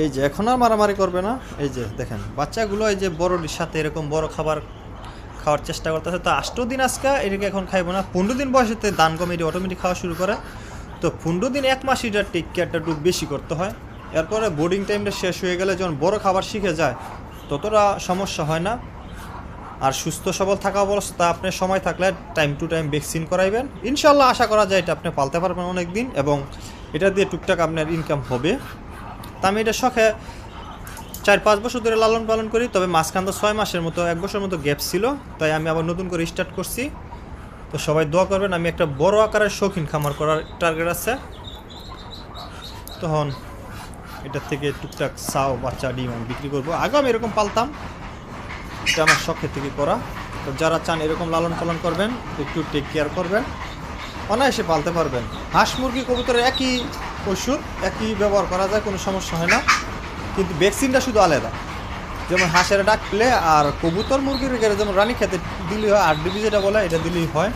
এই যে এখন আর মারামারি করবে না। এই যে দেখেন বাচ্চাগুলো এই যে বড়টির সাথে এরকম বড় খাবার খাওয়ার চেষ্টা করতেছে। তো 8 দিন আজকে এটাকে এখন খাইবো না। 15 দিন বয়সেতে দান কমে এটি অটোমেটিক খাওয়া শুরু করে। তো 15 দিন 1 মাস এটার টেক কেয়ারটা একটু বেশি করতে হয়। এরপরে বোর্ডিং টাইমটা শেষ হয়ে গেলে যখন বড় খাবার শিখে যায় ততটা সমস্যা হয় না। আর সুস্থ সবল থাকা অবস্থা আপনি সময় থাকলে টাইম টু টাইম ভ্যাকসিন করাইবেন, ইনশাল্লাহ আশা করা যায় এটা আপনি পালতে পারবেন অনেক দিন এবং এটা দিয়ে টুকটাক আপনার ইনকাম হবে। তা আমি এটা শখে 4-5 বছর ধরে লালন পালন করি, তবে মাঝখান তো 6 মাসের মতো 1 বছরের মতো গ্যাপ ছিল, তাই আমি আবার নতুন করে স্টার্ট করছি। তো সবাই দোয়া করবেন, আমি একটা বড় আকারের শৌখিন খামার করার টার্গেট আছে। তখন এটার থেকে টুকটাক চাও বাচ্চা ডিম আমি বিক্রি করবো। আগে আমি এরকম পালতাম, এটা আমার শখের থেকে করা। তো যারা চান এরকম লালন পালন করবেন, একটু টেক কেয়ার করবেন, অনায়াসে পালতে পারবেন। হাঁস মুরগি কবুতরের একই ওষুধ, একই ব্যবহার করা যায়, কোনো সমস্যা হয় না, কিন্তু ভ্যাকসিনটা শুধু আলাদা। যেমন হাঁসের ডাক পেলে আর কবুতর মুরগির যেমন রানী খেতে দিলেই হয়, 8 ডিবি যেটা বলে এটা দিলেই হয়।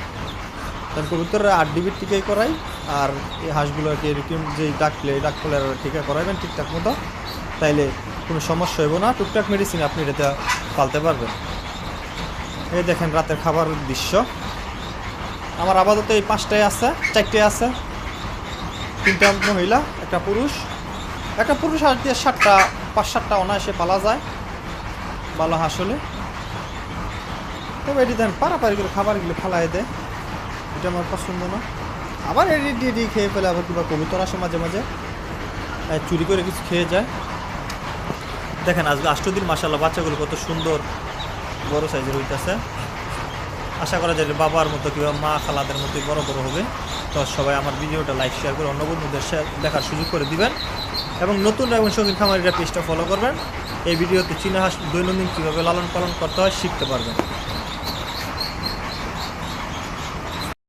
কারণ কবুতরের 8 ডিবির টিকাই করাই, আর এই হাঁসগুলোকে এরকম যে ডাক পেলে টিকা করাইবেন ঠিকঠাক মতো, তাইলে কোনো সমস্যা হইব না। টুকটাক মেডিসিন আপনি এটা পালতে পারবেন। এই দেখেন রাতের খাবার দৃশ্য। আমার আপাতত এই 5টায় আছে, 4টায় আছে, 3টা মহিলা, একটা পুরুষ হাঁস দিয়ে 5-7টা অনায়াসে পালা যায় ভালো হাঁস হলে। তবে এটি দেন পাড়াপাড়িগুলো খাবারগুলো ফালাই দেয়, এটা আমার পছন্দ না। আবার এডি খেয়ে ফেলে, আবার কিংবা কবুতর আসে মাঝে মাঝে চুরি করে কিছু খেয়ে যায়। দেখেন আজকে 8 দিন মাশাআল্লাহ বাচ্চাগুলো কত সুন্দর বড় সাইজের হইতেছে। আশা করা যায় বাবার মতো কিংবা মা খালাদের মতোই বড় বড় হবে। তো সবাই আমার ভিডিওটা লাইক শেয়ার করে অন্য বন্ধুদের দেখার সুযোগ করে দিবেন এবং নতুন এবং শৌখিন খামারিরা পেজটা ফলো করবেন। এই ভিডিওতে চীনা হাঁস দৈনন্দিন কীভাবে লালন পালন করতে হয় শিখতে পারবেন।